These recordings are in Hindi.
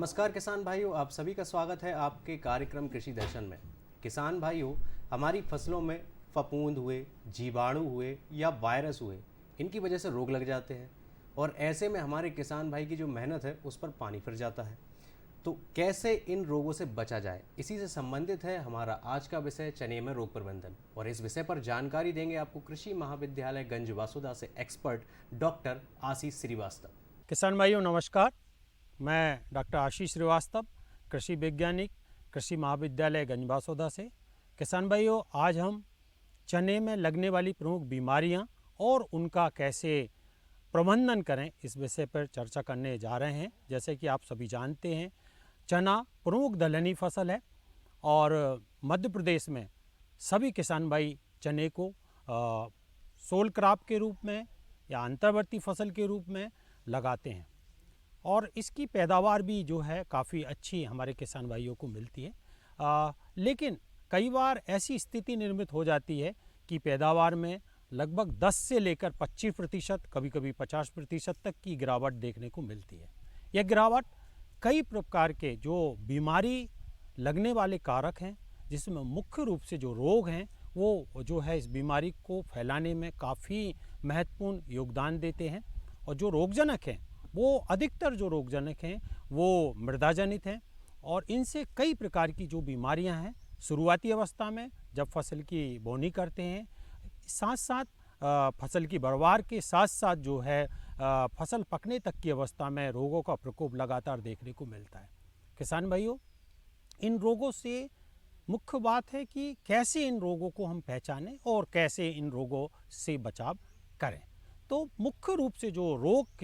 नमस्कार किसान भाइयों, आप सभी का स्वागत है आपके कार्यक्रम कृषि दर्शन में। किसान भाइयों, हमारी फसलों में फफूंद हुए, जीवाणु हुए या वायरस हुए, इनकी वजह से रोग लग जाते हैं और ऐसे में हमारे किसान भाई की जो मेहनत है उस पर पानी फिर जाता है। तो कैसे इन रोगों से बचा जाए, इसी से संबंधित है हमारा आज का विषय चने में रोग प्रबंधन। और इस विषय पर जानकारी देंगे आपको कृषि महाविद्यालय गंज वासुदा से एक्सपर्ट डॉक्टर आशीष श्रीवास्तव। किसान भाइयों नमस्कार। मैं डॉक्टर आशीष श्रीवास्तव, कृषि वैज्ञानिक, कृषि महाविद्यालय गंज वासुदा से। किसान भाइयों, आज हम चने में लगने वाली प्रमुख बीमारियां और उनका कैसे प्रबंधन करें इस विषय पर चर्चा करने जा रहे हैं। जैसे कि आप सभी जानते हैं, चना प्रमुख दलहनी फसल है और मध्य प्रदेश में सभी किसान भाई चने को सोल क्रॉप के रूप में या अंतर्वर्ती फसल के रूप में लगाते हैं और इसकी पैदावार भी जो है काफ़ी अच्छी हमारे किसान भाइयों को मिलती है। लेकिन कई बार ऐसी स्थिति निर्मित हो जाती है कि पैदावार में लगभग 10 से लेकर 25%, कभी कभी 50% तक की गिरावट देखने को मिलती है। यह गिरावट कई प्रकार के जो बीमारी लगने वाले कारक हैं, जिसमें मुख्य रूप से जो रोग हैं वो जो है इस बीमारी को फैलाने में काफ़ी महत्वपूर्ण योगदान देते हैं। और जो रोगजनक हैं वो अधिकतर जो रोगजनक हैं वो मृदा जनित हैं और इनसे कई प्रकार की जो बीमारियां हैं शुरुआती अवस्था में जब फसल की बोनी करते हैं, साथ साथ फसल की बढ़वार के साथ साथ जो है फसल पकने तक की अवस्था में रोगों का प्रकोप लगातार देखने को मिलता है। किसान भाइयों, इन रोगों से मुख्य बात है कि कैसे इन रोगों को हम पहचानें और कैसे इन रोगों से बचाव करें। तो मुख्य रूप से जो रोग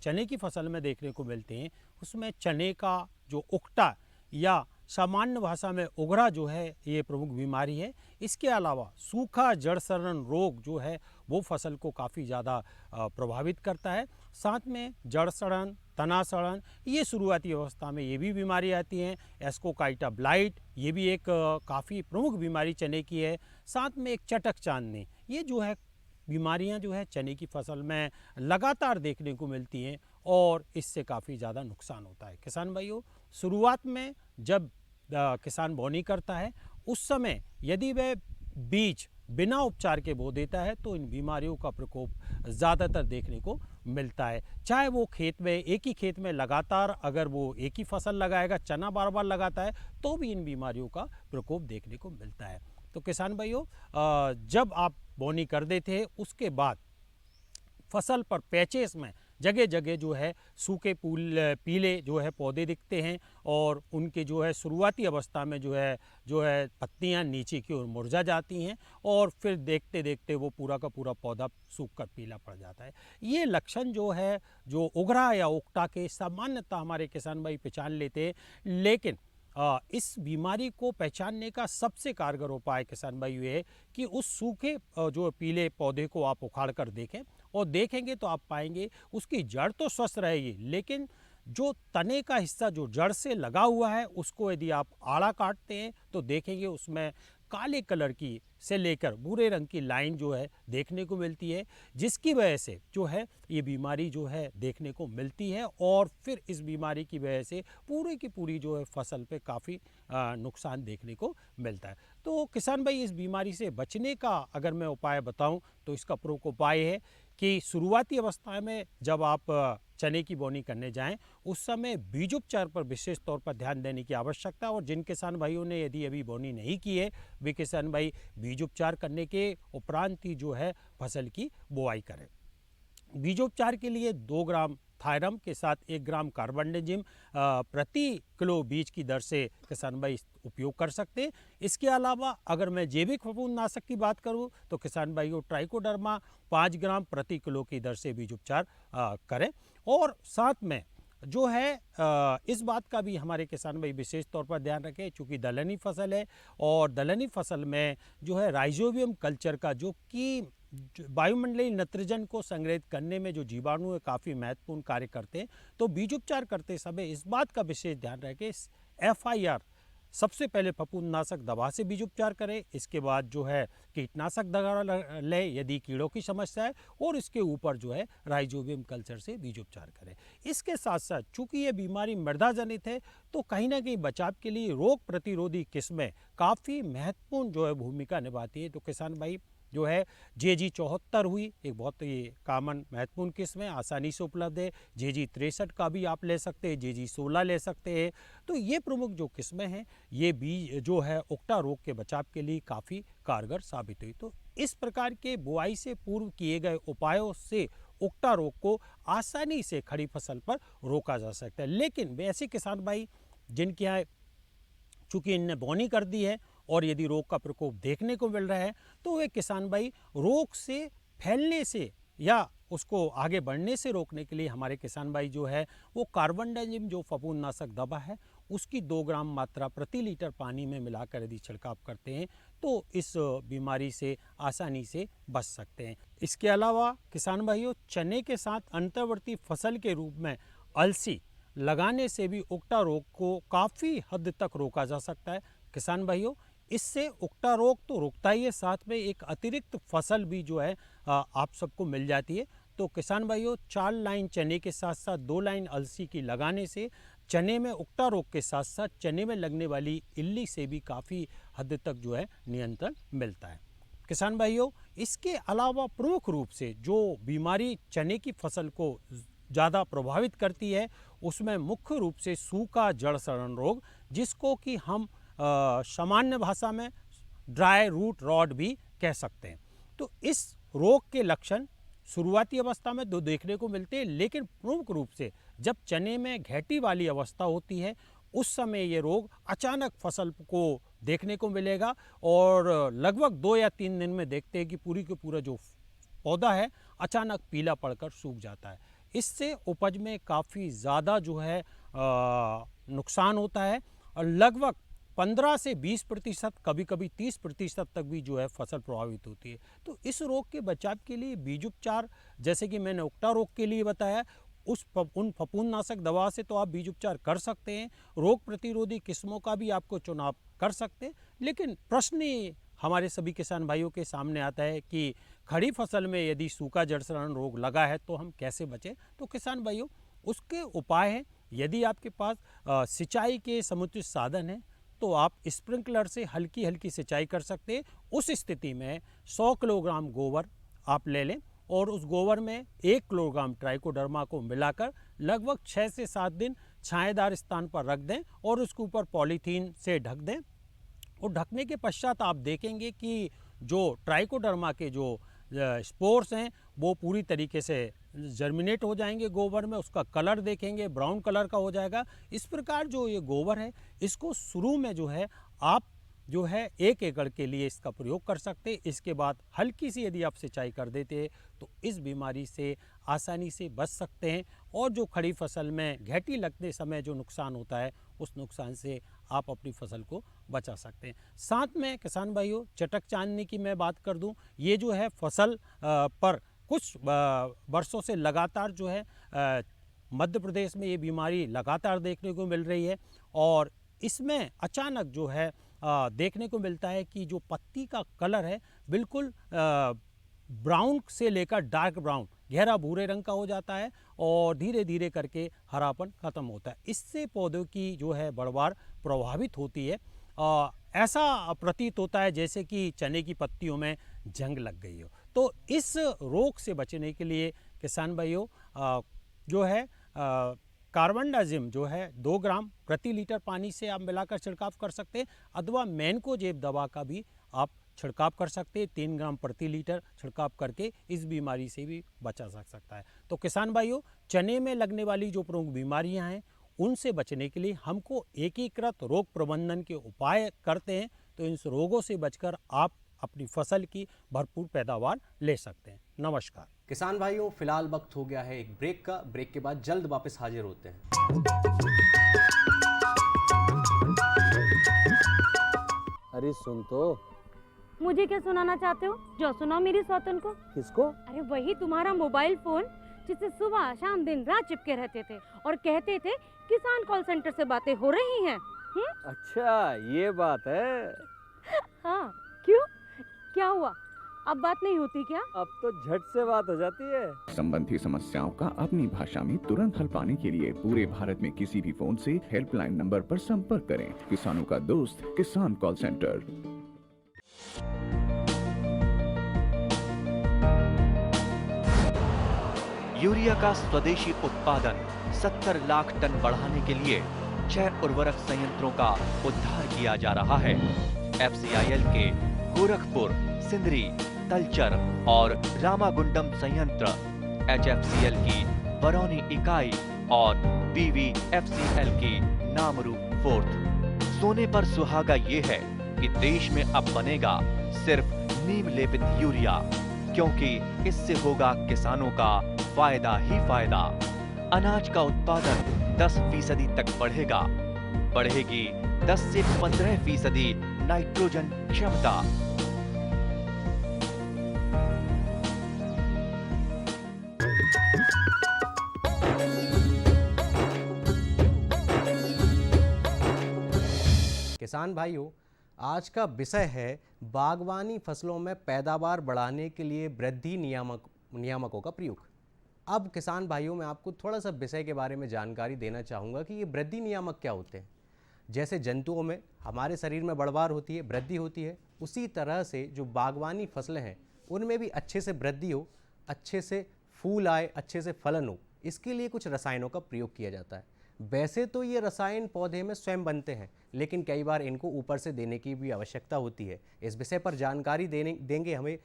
चने की फसल में देखने को मिलते हैं उसमें चने का जो उकटा या सामान्य भाषा में उगरा जो है ये प्रमुख बीमारी है। इसके अलावा सूखा जड़ सड़न रोग जो है वो फसल को काफ़ी ज़्यादा प्रभावित करता है। साथ में जड़ सड़न, तना सड़न, ये शुरुआती अवस्था में ये भी बीमारी आती हैं। एस्कोकाइटा ब्लाइट, ये भी एक काफ़ी प्रमुख बीमारी चने की है। साथ में एक चटक चांदनी, ये जो है बीमारियां जो है चने की फसल में लगातार देखने को मिलती हैं और इससे काफ़ी ज़्यादा नुकसान होता है। किसान भाइयों, शुरुआत में जब किसान बोनी करता है उस समय यदि वह बीज बिना उपचार के बो देता है तो इन बीमारियों का प्रकोप ज़्यादातर देखने को मिलता है। चाहे वो खेत में एक ही खेत में लगातार अगर वो एक ही फसल लगाएगा, चना बार बार लगाता है, तो भी इन बीमारियों का प्रकोप देखने को मिलता है। तो किसान भाइयों, जब आप बोनी कर देते हैं उसके बाद फसल पर पैचेस में जगह जगह जो है सूखे पीले जो है पौधे दिखते हैं और उनके जो है शुरुआती अवस्था में जो है पत्तियां नीचे की ओर मुरझा जाती हैं और फिर देखते देखते वो पूरा का पूरा पौधा सूख कर पीला पड़ जाता है। ये लक्षण जो है जो उगरा या उकटा के सामान्यतः हमारे किसान भाई पहचान लेते हैं, लेकिन इस बीमारी को पहचानने का सबसे कारगर उपाय किसान भाई ये है कि उस सूखे जो पीले पौधे को आप उखाड़ कर देखें और देखेंगे तो आप पाएंगे उसकी जड़ तो स्वस्थ रहेगी, लेकिन जो तने का हिस्सा जो जड़ से लगा हुआ है उसको यदि आप आड़ा काटते हैं तो देखेंगे उसमें काले कलर की से लेकर भूरे रंग की लाइन जो है देखने को मिलती है, जिसकी वजह से जो है ये बीमारी जो है देखने को मिलती है और फिर इस बीमारी की वजह से पूरी की पूरी जो है फसल पे काफ़ी नुकसान देखने को मिलता है। तो किसान भाई, इस बीमारी से बचने का अगर मैं उपाय बताऊं तो इसका प्रमुख उपाय है कि शुरुआती अवस्था में जब आप चने की बोनी करने जाएं उस समय बीजोपचार पर विशेष तौर पर ध्यान देने की आवश्यकता है। और जिन किसान भाइयों ने यदि अभी बोनी नहीं की है वे किसान भाई बीजोपचार करने के उपरांत ही जो है फसल की बुआई करें। बीजोपचार के लिए 2 ग्राम थायरम के साथ 1 ग्राम कार्बेंडाजिम प्रति किलो बीज की दर से किसान भाई उपयोग कर सकते हैं। इसके अलावा अगर मैं जैविक फफूंदनाशक की बात करूं तो किसान भाइयों ट्राइकोडर्मा 5 ग्राम प्रति किलो की दर से बीज उपचार करें। और साथ में जो है इस बात का भी हमारे किसान भाई विशेष तौर पर ध्यान रखें, चूँकि दलहनी फसल है और दलहनी फसल में जो है राइजोबियम कल्चर का जो कि वायुमंडलीय नाइट्रोजन को संग्रहित करने में जो जीवाणु है काफ़ी महत्वपूर्ण कार्य करते हैं। तो बीज उपचार करते समय इस बात का विशेष ध्यान रखें FIR सबसे पहले फफूंदनाशक दवा से बीज उपचार करें, इसके बाद जो है कीटनाशक दवा लें यदि कीड़ों की समस्या है, और इसके ऊपर जो है राइजोबियम कल्चर से बीज उपचार करें। इसके साथ साथ चूंकि ये बीमारी मृदा जनित है, तो कहीं ना कहीं बचाव के लिए रोग प्रतिरोधी किस्में काफ़ी महत्वपूर्ण जो है भूमिका निभाती है। तो किसान भाई जो है JG 74 हुई, एक बहुत ही कॉमन महत्वपूर्ण किस्म है, आसानी से उपलब्ध है। JG 63 का भी आप ले सकते हैं, JG 16 ले सकते हैं। तो ये प्रमुख जो किस्में हैं, ये बीज जो है उकटा रोग के बचाव के लिए काफ़ी कारगर साबित हुई। तो इस प्रकार के बुआई से पूर्व किए गए उपायों से उकटा रोग को आसानी से खड़ी फसल पर रोका जा सकता है। लेकिन वैसे किसान भाई जिनके यहाँ चूँकि इनने बोनी कर दी है और यदि रोग का प्रकोप देखने को मिल रहा है, तो वे किसान भाई रोग से फैलने से या उसको आगे बढ़ने से रोकने के लिए हमारे किसान भाई जो है वो कार्बनडाजिम जो फफूंदनाशक दवा है उसकी 2 ग्राम मात्रा प्रति लीटर पानी में मिलाकर यदि छिड़काव करते हैं तो इस बीमारी से आसानी से बच सकते हैं। इसके अलावा किसान भाइयों चने के साथ अंतर्वर्ती फसल के रूप में अलसी लगाने से भी उकटा रोग को काफ़ी हद तक रोका जा सकता है। किसान भाइयों इससे उकटा रोग तो रुकता ही है, साथ में एक अतिरिक्त फसल भी जो है आप सबको मिल जाती है। तो किसान भाइयों 4 लाइन चने के साथ साथ 2 लाइन अलसी की लगाने से चने में उकटा रोग के साथ साथ चने में लगने वाली इल्ली से भी काफ़ी हद तक जो है नियंत्रण मिलता है। किसान भाइयों इसके अलावा प्रमुख रूप से जो बीमारी चने की फसल को ज़्यादा प्रभावित करती है उसमें मुख्य रूप से सूखा जड़ सड़न रोग, जिसको कि हम सामान्य भाषा में ड्राई रूट रॉट भी कह सकते हैं। तो इस रोग के लक्षण शुरुआती अवस्था में दो देखने को मिलते हैं, लेकिन प्रमुख रूप से जब चने में घेटी वाली अवस्था होती है उस समय ये रोग अचानक फसल को देखने को मिलेगा और लगभग 2 या 3 दिन में देखते हैं कि पूरी के पूरा जो पौधा है अचानक पीला पड़कर सूख जाता है। इससे उपज में काफ़ी ज़्यादा जो है नुकसान होता है और लगभग 15 से 20%, कभी कभी 30% तक भी जो है फसल प्रभावित होती है। तो इस रोग के बचाव के लिए बीज उपचार, जैसे कि मैंने उकटा रोग के लिए बताया, उन फफूंदनाशक दवा से तो आप बीज उपचार कर सकते हैं, रोग प्रतिरोधी किस्मों का भी आपको चुनाव कर सकते हैं। लेकिन प्रश्न हमारे सभी किसान भाइयों के सामने आता है कि खड़ी फसल में यदि सूखा जड़ सड़न रोग लगा है तो हम कैसे बचें। तो किसान भाइयों उसके उपाय हैं, यदि आपके पास सिंचाई के समुचित साधन हैं तो आप स्प्रिंकलर से हल्की हल्की सिंचाई कर सकते हैं। उस स्थिति में 100 किलोग्राम गोबर आप ले लें और उस गोबर में 1 किलोग्राम ट्राइकोडर्मा को मिलाकर लगभग 6 से 7 दिन छाएदार स्थान पर रख दें और उसके ऊपर पॉलीथीन से ढक दें। और ढकने के पश्चात आप देखेंगे कि जो ट्राइकोडर्मा के जो स्पोर्स हैं वो पूरी तरीके से जर्मिनेट हो जाएंगे गोबर में, उसका कलर देखेंगे ब्राउन कलर का हो जाएगा। इस प्रकार जो ये गोबर है इसको शुरू में जो है आप जो है 1 एकड़ के लिए इसका प्रयोग कर सकते हैं। इसके बाद हल्की सी यदि आप सिंचाई कर देते हैं तो इस बीमारी से आसानी से बच सकते हैं और जो खड़ी फसल में घेटी लगते समय जो नुकसान होता है उस नुकसान से आप अपनी फसल को बचा सकते हैं। साथ में किसान भाइयों चटक चांदनी की मैं बात कर दूं, ये जो है फसल पर कुछ वर्षों से लगातार जो है मध्य प्रदेश में ये बीमारी लगातार देखने को मिल रही है और इसमें अचानक जो है देखने को मिलता है कि जो पत्ती का कलर है बिल्कुल ब्राउन से लेकर डार्क ब्राउन गहरा भूरे रंग का हो जाता है और धीरे धीरे करके हरापन ख़त्म होता है। इससे पौधों की जो है बढ़वार प्रभावित होती है। ऐसा प्रतीत होता है जैसे कि चने की पत्तियों में जंग लग गई हो। तो इस रोग से बचने के लिए किसान भाइयों जो है कार्बनडाजिम जो है 2 ग्राम प्रति लीटर पानी से आप मिलाकर छिड़काव कर सकते हैं अथवा मैनकोजेब दवा का भी आप छिड़काव कर सकते हैं। 3 ग्राम प्रति लीटर छिड़काव करके इस बीमारी से भी बचा जा सकता है। तो किसान भाइयों चने में लगने वाली जो प्रमुख बीमारियां हैं उनसे बचने के लिए हमको एकीकृत रोग प्रबंधन के उपाय करते हैं तो इन रोगों से बचकर आप अपनी फसल की भरपूर पैदावार ले सकते हैं। नमस्कार किसान भाइयों, फिलहाल वक्त हो गया है एक ब्रेक का। ब्रेक के बाद जल्द वापस हाजिर होते हैं। अरे सुन तो। मुझे क्या सुनाना चाहते हो? जो सुनाओ मेरी सौतन को। किसको? अरे वही तुम्हारा मोबाइल फोन जिससे सुबह शाम दिन रात चिपके रहते थे और कहते थे किसान कॉल सेंटर से बातें हो रही हैं। अच्छा ये बात है। हाँ, क्यों? क्या हुआ? अब बात नहीं होती क्या? अब तो झट से बात हो जाती है। संबंधी समस्याओं का अपनी भाषा में तुरंत हल पाने के लिए पूरे भारत में किसी भी फोन से हेल्पलाइन नंबर पर संपर्क करें। किसानों का दोस्त किसान कॉल सेंटर। यूरिया का स्वदेशी उत्पादन 70 लाख टन बढ़ाने के लिए 6 उर्वरक संयंत्रों का उद्धार किया जा रहा है। FCIL के गोरखपुर, सिंदरी, तलचर और रामागुंडम संयंत्र, HFCL की बरौनी इकाई और BVFCL की नामरू फोर्थ। सोने पर सुहागा ये है कि देश में अब बनेगा सिर्फ नीम लेपित यूरिया, क्योंकि इससे होगा किसानों का फायदा ही फायदा। अनाज का उत्पादन 10% तक बढ़ेगा। बढ़ेगी 10 से 15% नाइट्रोजन क्षमता। किसान भाइयों, आज का विषय है बागवानी फसलों में पैदावार बढ़ाने के लिए वृद्धि नियामकों का प्रयोग। अब किसान भाइयों, मैं आपको थोड़ा सा विषय के बारे में जानकारी देना चाहूँगा कि ये वृद्धि नियामक क्या होते हैं। जैसे जंतुओं में हमारे शरीर में बढ़वार होती है, वृद्धि होती है, उसी तरह से जो बागवानी फसलें हैं उनमें भी अच्छे से वृद्धि हो, अच्छे से फूल आए, अच्छे से फलन हो, इसके लिए कुछ रसायनों का प्रयोग किया जाता है। वैसे तो ये रसायन पौधे में स्वयं बनते हैं, लेकिन कई बार इनको ऊपर से देने की भी आवश्यकता होती है। इस विषय पर जानकारी देंगे हमें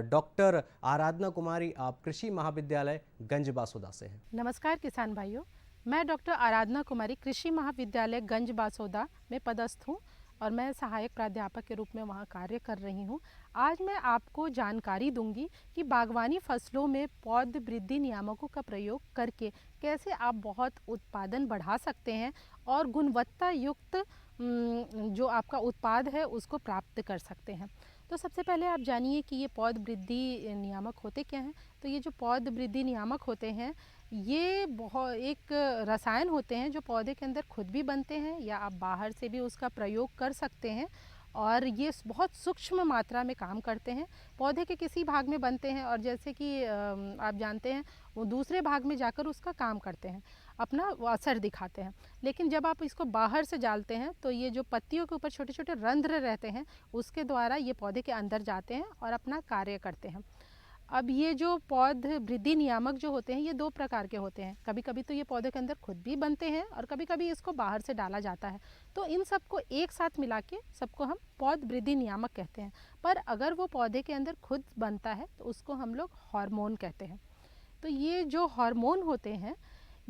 डॉक्टर आराधना कुमारी। आप कृषि महाविद्यालय गंज बासोदा से हैं। नमस्कार किसान भाइयों, मैं डॉक्टर आराधना कुमारी कृषि महाविद्यालय गंज बासोदा में पदस्थ हूँ और मैं सहायक प्राध्यापक के रूप में वहाँ कार्य कर रही हूँ। आज मैं आपको जानकारी दूंगी कि बागवानी फसलों में पौध वृद्धि नियामकों का प्रयोग करके कैसे आप बहुत उत्पादन बढ़ा सकते हैं और गुणवत्ता युक्त जो आपका उत्पाद है उसको प्राप्त कर सकते हैं। तो सबसे पहले आप जानिए कि ये पौध वृद्धि नियामक होते क्या हैं। तो ये जो पौध वृद्धि नियामक होते हैं ये बहुत एक रसायन होते हैं जो पौधे के अंदर खुद भी बनते हैं या आप बाहर से भी उसका प्रयोग कर सकते हैं और ये बहुत सूक्ष्म मात्रा में काम करते हैं। पौधे के किसी भाग में बनते हैं और जैसे कि आप जानते हैं वो दूसरे भाग में जाकर उसका काम करते हैं, अपना असर दिखाते हैं। लेकिन जब आप इसको बाहर से डालते हैं तो ये जो पत्तियों के ऊपर छोटे छोटे रंध्र रहते हैं उसके द्वारा ये पौधे के अंदर जाते हैं और अपना कार्य करते हैं। अब ये जो पौध वृद्धि नियामक जो होते हैं ये दो प्रकार के होते हैं। कभी कभी तो ये पौधे के अंदर खुद भी बनते हैं और कभी कभी इसको बाहर से डाला जाता है। तो इन सबको एक साथ मिला के सबको हम पौध वृद्धि नियामक कहते हैं। पर अगर वो पौधे के अंदर खुद बनता है तो उसको हम लोग हार्मोन कहते हैं। तो ये जो हार्मोन होते हैं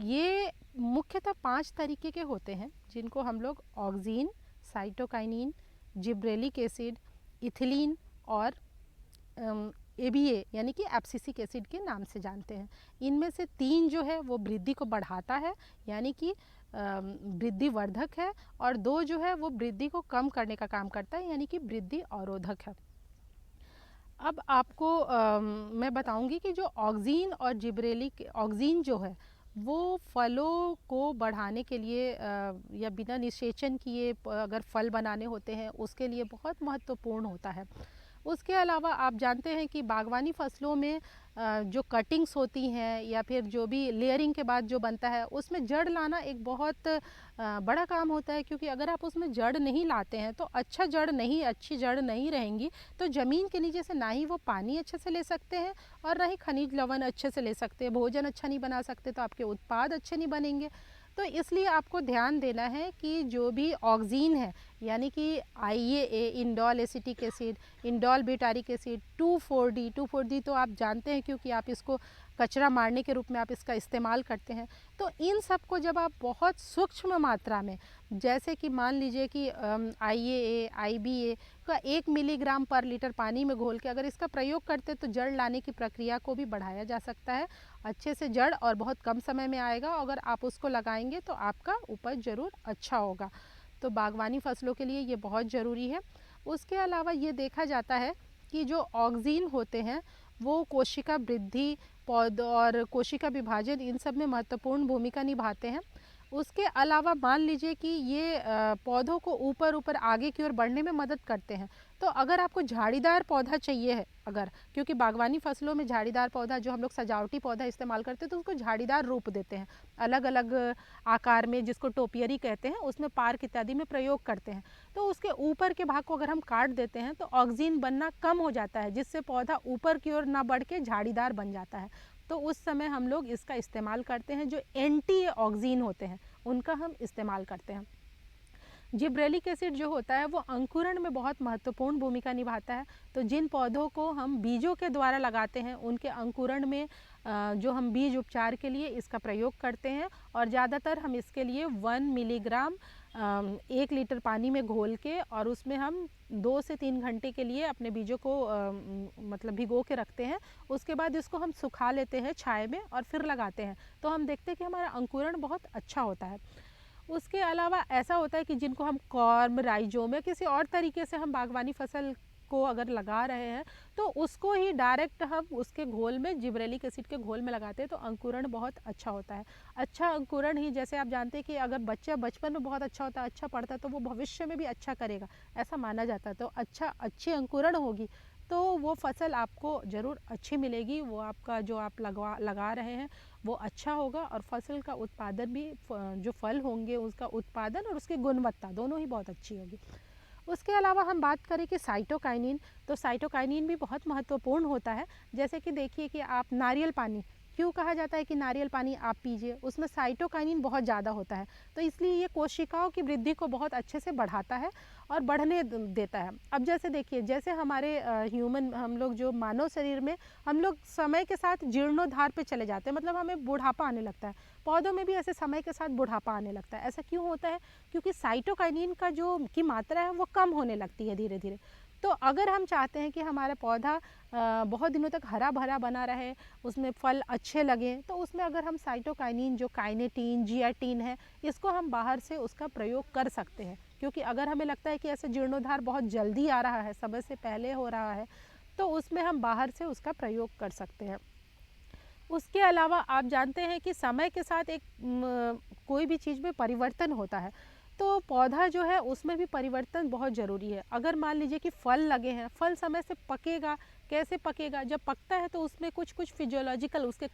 ये मुख्यतः 5 तरीके के होते हैं, जिनको हम लोग oxygen, cytokinin, gibberellic acid, ethylene और ABA यानी कि एब्सिसिक एसिड के नाम से जानते हैं। इनमें से 3 जो है वो वृद्धि को बढ़ाता है यानी कि वृद्धि वर्धक है, और 2 जो है वो वृद्धि को कम करने का काम करता है यानी कि वृद्धि अवरोधक है। अब आपको मैं बताऊंगी कि जो ऑक्सीन और जिब्रेलिक, ऑक्सीन जो है वो फलों को बढ़ाने के लिए या बिना निषेचन किए अगर फल बनाने होते हैं उसके लिए बहुत महत्वपूर्ण होता है। उसके अलावा आप जानते हैं कि बागवानी फसलों में जो कटिंग्स होती हैं या फिर जो भी लेयरिंग के बाद जो बनता है उसमें जड़ लाना एक बहुत बड़ा काम होता है, क्योंकि अगर आप उसमें जड़ नहीं लाते हैं तो अच्छी जड़ नहीं रहेंगी तो ज़मीन के नीचे से ना ही वो पानी अच्छे से ले सकते हैं और ना ही खनिज लवण अच्छे से ले सकते हैं, भोजन अच्छा नहीं बना सकते, तो आपके उत्पाद अच्छे नहीं बनेंगे। तो इसलिए आपको ध्यान देना है कि जो भी ऑक्सीन है यानी कि IAA indole acetic acid, indole butyric acid, 2,4-D तो आप जानते हैं क्योंकि आप इसको कचरा मारने के रूप में आप इसका इस्तेमाल करते हैं। तो इन सब को जब आप बहुत सूक्ष्म मात्रा में, जैसे कि मान लीजिए कि IAA, IBA का 1 मिलीग्राम पर लीटर पानी में घोल के अगर इसका प्रयोग करते तो जड़ लाने की प्रक्रिया को भी बढ़ाया जा सकता है। अच्छे से जड़ और बहुत कम समय में आएगा। अगर आप उसको लगाएंगे तो आपका उपज ज़रूर अच्छा होगा। तो बागवानी फसलों के लिए ये बहुत ज़रूरी है। उसके अलावा ये देखा जाता है कि जो ऑक्सीन होते हैं वो कोशिका वृद्धि, पौध और कोशिका विभाजन इन सब में महत्वपूर्ण भूमिका निभाते हैं। उसके अलावा मान लीजिए कि ये पौधों को ऊपर ऊपर आगे की ओर बढ़ने में मदद करते हैं। तो अगर आपको झाड़ीदार पौधा चाहिए है, अगर क्योंकि बागवानी फसलों में झाड़ीदार पौधा जो हम लोग सजावटी पौधा इस्तेमाल करते हैं तो उसको झाड़ीदार रूप देते हैं, अलग अलग आकार में, जिसको टोपियरी कहते हैं, उसमें पार्क इत्यादि में प्रयोग करते हैं। तो उसके ऊपर के भाग को अगर हम काट देते हैं तो ऑक्सीजन बनना कम हो जाता है, जिससे पौधा ऊपर की ओर ना बढ़ के झाड़ीदार बन जाता है। तो उस समय हम लोग इसका इस्तेमाल करते हैं, जो एंटी ऑक्सीन होते हैं उनका हम इस्तेमाल करते हैं। जिब्रेलिक एसिड जो होता है वो अंकुरण में बहुत महत्वपूर्ण भूमिका निभाता है। तो जिन पौधों को हम बीजों के द्वारा लगाते हैं उनके अंकुरण में जो हम बीज उपचार के लिए इसका प्रयोग करते हैं, और ज़्यादातर हम इसके लिए 1 मिलीग्राम 1 लीटर पानी में घोल के और उसमें हम 2 से 3 घंटे के लिए अपने बीजों को मतलब भिगो के रखते हैं। उसके बाद इसको हम सुखा लेते हैं छाया में और फिर लगाते हैं, तो हम देखते हैं कि हमारा अंकुरण बहुत अच्छा होता है। उसके अलावा ऐसा होता है कि जिनको हम कॉर्म, राइजोम या किसी और तरीके से हम बागवानी फसल को अगर लगा रहे हैं तो उसको ही डायरेक्ट हम उसके घोल में, जिब्रेलिक एसिड के घोल में लगाते हैं तो अंकुरण बहुत अच्छा होता है। अच्छा अंकुरण ही, जैसे आप जानते हैं कि अगर बच्चा बचपन में बहुत अच्छा होता है, अच्छा पढ़ता है, तो वो भविष्य में भी अच्छा करेगा, ऐसा माना जाता है। तो अच्छी अंकुरण होगी तो वो फसल आपको ज़रूर अच्छी मिलेगी, वो आपका जो आप लगा रहे हैं वो अच्छा होगा, और फसल का उत्पादन भी, जो फल होंगे उसका उत्पादन और उसकी गुणवत्ता दोनों ही बहुत अच्छी होगी। उसके अलावा हम बात करें कि साइटोकाइनिन, तो साइटोकाइनिन भी बहुत महत्वपूर्ण होता है। जैसे कि देखिए कि आप नारियल पानी, क्यों कहा जाता है कि नारियल पानी आप पीजिए, उसमें साइटोकाइनिन बहुत ज़्यादा होता है, तो इसलिए ये कोशिकाओं की वृद्धि को बहुत अच्छे से बढ़ाता है और बढ़ने देता है। अब जैसे देखिए, जैसे हमारे हम लोग जो मानव शरीर में हम लोग समय के साथ जीर्णोद्धार पे चले जाते हैं, मतलब हमें बुढ़ापा आने लगता है, पौधों में भी ऐसे समय के साथ बुढ़ापा आने लगता है। ऐसा क्यों होता है? क्योंकि साइटोकाइनिन का जो की मात्रा है वो कम होने लगती है धीरे धीरे। तो अगर हम चाहते हैं कि हमारा पौधा बहुत दिनों तक हरा भरा बना रहे, उसमें फल अच्छे लगें, तो उसमें अगर हम साइटोकाइनिन, जो काइनेटीन, जियाटिन है, इसको हम बाहर से उसका प्रयोग कर सकते हैं। क्योंकि अगर हमें लगता है कि ऐसे जीर्णोद्धार बहुत जल्दी आ रहा है, समय से पहले हो रहा है, तो उसमें हम बाहर से उसका प्रयोग कर सकते हैं। उसके अलावा आप जानते हैं कि समय के साथ कोई भी चीज़ में परिवर्तन होता है, तो पौधा जो है उसमें भी परिवर्तन बहुत ज़रूरी है। अगर मान लीजिए कि फल लगे हैं, फल समय से पकेगा, कैसे पकेगा? जब पकता है तो उसमें कुछ फिजियोलॉजिकल, उसके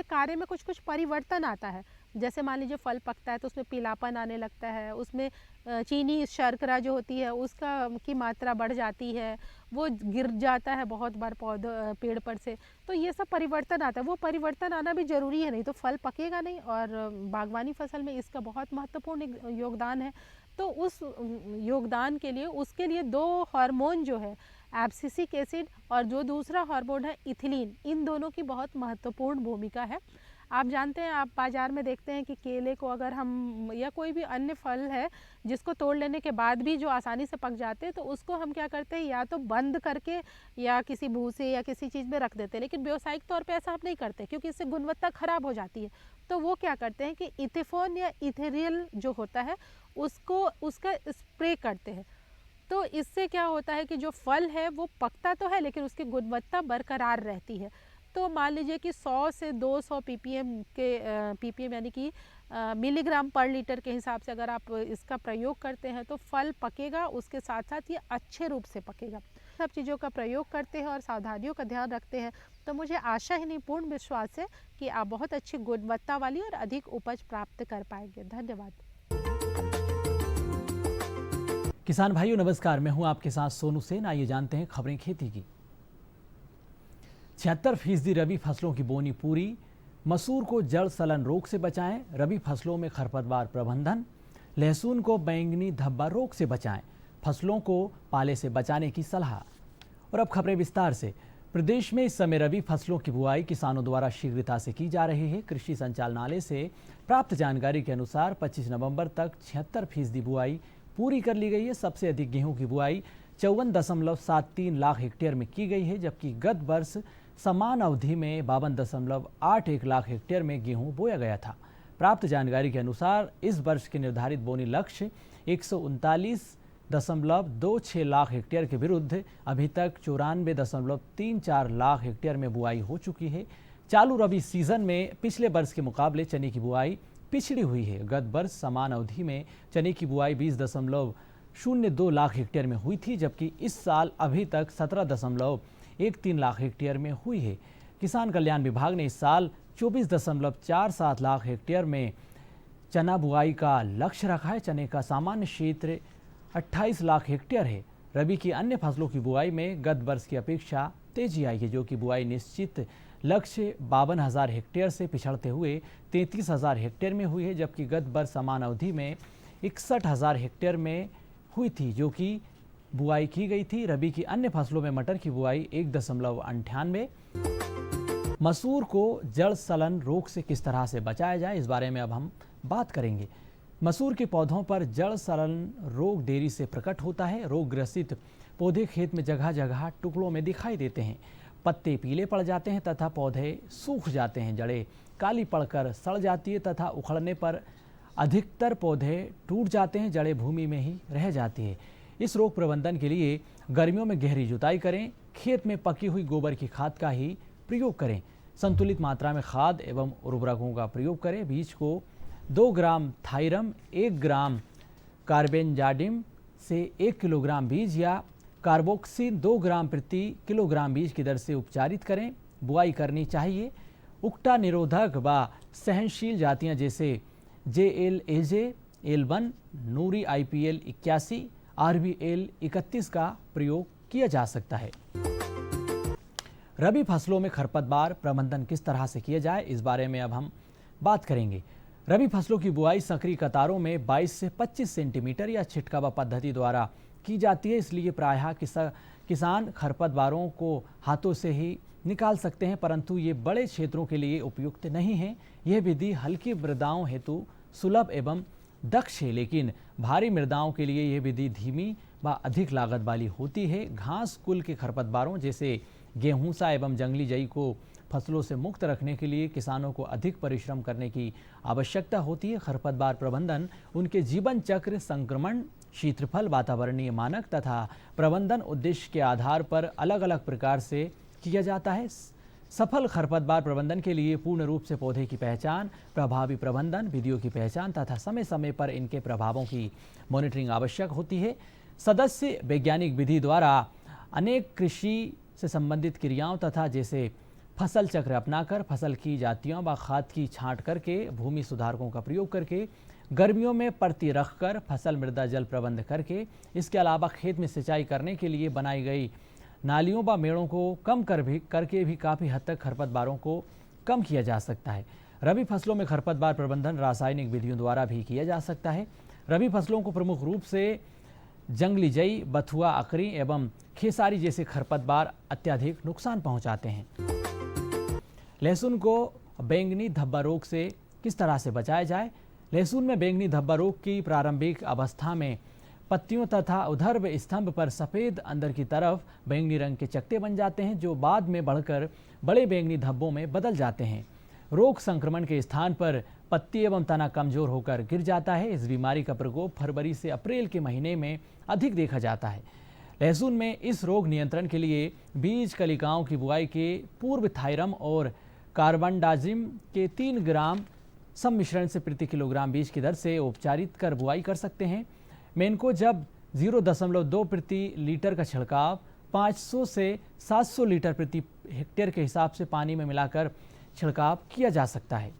कार्य में कुछ परिवर्तन आता है। जैसे मान लीजिए फल पकता है तो उसमें पीलापन आने लगता है, उसमें चीनी शर्करा जो होती है उसका की मात्रा बढ़ जाती है, वो गिर जाता है बहुत बार पेड़ पर से, तो ये सब परिवर्तन आता है। वो परिवर्तन आना भी ज़रूरी है, नहीं तो फल पकेगा नहीं, और बागवानी फसल में इसका बहुत महत्वपूर्ण योगदान है। तो उस योगदान के लिए, उसके लिए 2 हार्मोन जो है, एब्सिसिक एसिड और जो दूसरा हार्मोन है इथिलीन, इन दोनों की बहुत महत्वपूर्ण भूमिका है। आप जानते हैं, आप बाज़ार में देखते हैं कि केले को अगर हम, या कोई भी अन्य फल है जिसको तोड़ लेने के बाद भी जो आसानी से पक जाते हैं, तो उसको हम क्या करते हैं, या तो बंद करके या किसी भूसे या किसी चीज़ में रख देते हैं। लेकिन व्यावसायिक तौर पे ऐसा हम नहीं करते, क्योंकि इससे गुणवत्ता ख़राब हो जाती है। तो वो क्या करते हैं कि इथेफोन या इथेरियल जो होता है उसका स्प्रे करते हैं। तो इससे क्या होता है कि जो फल है वो पकता तो है, लेकिन उसकी गुणवत्ता बरकरार रहती है। तो मान लीजिए कि 100 से 200 ppm यानी कि मिलीग्राम पर लीटर के हिसाब से अगर आप इसका प्रयोग करते हैं तो फल पकेगा, उसके साथ साथ ये अच्छे रूप से पकेगा। सब चीज़ों का प्रयोग करते हैं और सावधानियों का ध्यान रखते हैं, तो मुझे आशा ही नहीं, पूर्ण विश्वास है कि आप बहुत अच्छी गुणवत्ता वाली और अधिक उपज प्राप्त कर पाएंगे। धन्यवाद। किसान भाइयों नमस्कार, मैं हूं आपके साथ सोनू सेन। आइए जानते हैं खबरें खेती की। 76% रबी फसलों की बोनी पूरी। मसूर को जड़ सलन रोग से बचाएं। रबी फसलों में खरपतवार प्रबंधन। लहसुन को बैंगनी धब्बा रोग से बचाएं। फसलों को पाले से बचाने की सलाह। और अब खबरें विस्तार से। प्रदेश में इस समय रबी फसलों की बुआई किसानों द्वारा शीघ्रता से की जा रही है। कृषि संचालनालय से प्राप्त जानकारी के अनुसार 25 नवंबर तक 76% बुआई पूरी कर ली गई है। सबसे अधिक गेहूं की बुआई 54.73 लाख हेक्टेयर में की गई है, जबकि गत वर्ष समान अवधि में 52.81 लाख हेक्टेयर में गेहूं बोया गया था। प्राप्त जानकारी के अनुसार इस वर्ष के निर्धारित बोनी लक्ष्य 139.26 लाख हेक्टेयर के विरुद्ध अभी तक 94.34 लाख हेक्टेयर में बुआई हो चुकी है। चालू रबी सीजन में पिछले वर्ष के मुकाबले चने की बुआई पिछड़ी हुई है। गत वर्ष समान अवधि में चने की बुआई 20.02 लाख हेक्टेयर में हुई थी, जबकि इस साल अभी तक 17.13 लाख हेक्टेयर में हुई है। किसान कल्याण विभाग ने इस साल 24.47 लाख हेक्टेयर में चना बुआई का लक्ष्य रखा है। चने का सामान्य क्षेत्र 28 लाख हेक्टेयर है। रबी की अन्य फसलों की बुआई में गत वर्ष की अपेक्षा तेजी आई है, जो कि बुआई निश्चित लक्ष्य 52,000 हेक्टेयर से पिछड़ते हुए 33,000 हेक्टेयर में हुई है, जबकि गत वर्ष समान अवधि में 61,000 हेक्टेयर में हुई थी, जो कि बुआई की गई थी। रबी की अन्य फसलों में मटर की बुआई 1.98। मसूर को जड़ सलन रोग से किस तरह से बचाया जाए, इस बारे में अब हम बात करेंगे। मसूर के पौधों पर जड़ सलन रोग देरी से प्रकट होता है। रोग ग्रसित पौधे खेत में जगह जगह टुकड़ों में दिखाई देते हैं। पत्ते पीले पड़ जाते हैं तथा पौधे सूख जाते हैं। जड़ें काली पड़कर सड़ जाती है तथा उखड़ने पर अधिकतर पौधे टूट जाते हैं। जड़ें भूमि में ही रह जाती है। इस रोग प्रबंधन के लिए गर्मियों में गहरी जुताई करें। खेत में पकी हुई गोबर की खाद का ही प्रयोग करें। संतुलित मात्रा में खाद एवं उर्वरकों का प्रयोग करें। बीज को 2 ग्राम थायरम 1 ग्राम कार्बेंजाडिम से 1 किलोग्राम बीज या कार्बोक्सिन 2 ग्राम प्रति किलोग्राम बीज की दर से उपचारित करें। बुआई करनी चाहिए। उक्टा निरोधक व सहनशील जातियां जैसे JLAJ L1, नूरी IPL 81, RBL 31 का प्रयोग किया जा सकता है। रबी फसलों में खरपतवार प्रबंधन किस तरह से किया जाए, इस बारे में अब हम बात करेंगे। रबी फसलों की बुआई संकरी कतारों में 22 से 25 सेंटीमीटर या छिटकावा पद्धति द्वारा की जाती है। इसलिए प्रायः किसान खरपतवारों को हाथों से ही निकाल सकते हैं, परंतु ये बड़े क्षेत्रों के लिए उपयुक्त नहीं है। यह विधि हल्की मृदाओं हेतु सुलभ एवं दक्ष है, लेकिन भारी मृदाओं के लिए यह विधि धीमी व अधिक लागत वाली होती है। घास कुल के खरपतवारों जैसे गेहूंसा एवं जंगली जई को फसलों से मुक्त रखने के लिए किसानों को अधिक परिश्रम करने की आवश्यकता होती है। खरपतवार प्रबंधन उनके जीवन चक्र, संक्रमण, क्षेत्रफल, वातावरणीय मानक तथा प्रबंधन उद्देश्य के आधार पर अलग अलग प्रकार से किया जाता है। सफल खरपतवार प्रबंधन के लिए पूर्ण रूप से पौधे की पहचान, प्रभावी प्रबंधन विधियों की पहचान तथा समय समय पर इनके प्रभावों की मॉनिटरिंग आवश्यक होती है। सदस्य वैज्ञानिक विधि द्वारा अनेक कृषि से संबंधित क्रियाओं तथा जैसे फसल चक्र अपनाकर, फसल की जातियों व खाद की छांट करके, भूमि सुधारकों का प्रयोग करके, गर्मियों में परती रखकर, फसल मृदा जल प्रबंध करके, इसके अलावा खेत में सिंचाई करने के लिए बनाई गई नालियों व मेड़ों को कम करके भी काफ़ी हद तक खरपतवारों को कम किया जा सकता है। रबी फसलों में खरपतवार प्रबंधन रासायनिक विधियों द्वारा भी किया जा सकता है। रबी फसलों को प्रमुख रूप से जंगली जई, बथुआ, अकरी एवं खेसारी जैसे खरपतवार अत्यधिक नुकसान पहुंचाते हैं। लहसुन को बैंगनी धब्बा रोग से किस तरह से बचाया जाए। लहसुन में बैंगनी धब्बा रोग की प्रारंभिक अवस्था में पत्तियों तथा ऊर्ध्व स्तंभ पर सफ़ेद अंदर की तरफ बैंगनी रंग के चकत्ते बन जाते हैं, जो बाद में बढ़कर बड़े बैंगनी धब्बों में बदल जाते हैं। रोग संक्रमण के स्थान पर पत्ती एवं तना कमजोर होकर गिर जाता है। इस बीमारी का प्रकोप फरवरी से अप्रैल के महीने में अधिक देखा जाता है। लहसुन में इस रोग नियंत्रण के लिए बीज कलिकाओं की बुआई के पूर्व थायरम और कार्बनडाजिम के 3 ग्राम सम्मिश्रण से प्रति किलोग्राम बीज की दर से उपचारित कर बुआई कर सकते हैं। मेनको जब 0.2 प्रति लीटर का छिड़काव 500 से 700 लीटर प्रति हेक्टेयर के हिसाब से पानी में मिलाकर छिड़काव किया जा सकता है।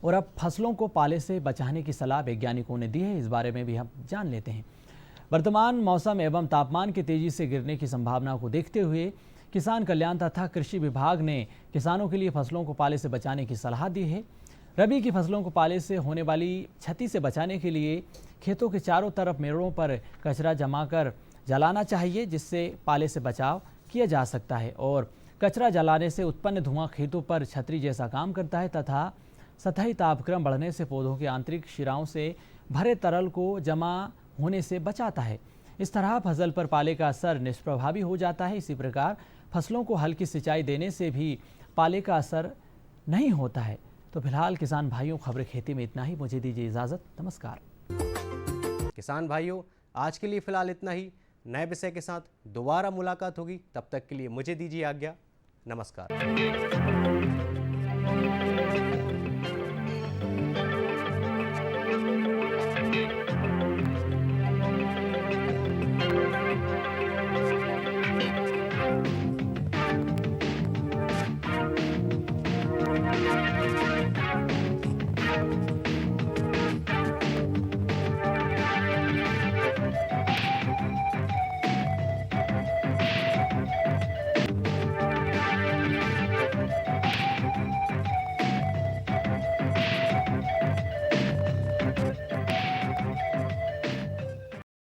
और अब फसलों को पाले से बचाने की सलाह वैज्ञानिकों ने दी है, इस बारे में भी हम जान लेते हैं। वर्तमान मौसम एवं तापमान के तेजी से गिरने की संभावना को देखते हुए किसान कल्याण तथा कृषि विभाग ने किसानों के लिए फसलों को पाले से बचाने की सलाह दी है। रबी की फसलों को पाले से होने वाली क्षति से बचाने के लिए खेतों के चारों तरफ मेड़ों पर कचरा जमाकर जलाना चाहिए, जिससे पाले से बचाव किया जा सकता है। और कचरा जलाने से उत्पन्न धुआं खेतों पर छतरी जैसा काम करता है तथा सतही तापक्रम बढ़ने से पौधों के आंतरिक शिराओं से भरे तरल को जमा होने से बचाता है। इस तरह फसल पर पाले का असर निष्प्रभावी हो जाता है। इसी प्रकार फसलों को हल्की सिंचाई देने से भी पाले का असर नहीं होता है। तो फिलहाल किसान भाइयों, खबरें खेती में इतना ही। मुझे दीजिए इजाज़त। नमस्कार। किसान भाइयों, आज के लिए फिलहाल इतना ही। नए विषय के साथ दोबारा मुलाकात होगी, तब तक के लिए मुझे दीजिए आज्ञा। नमस्कार।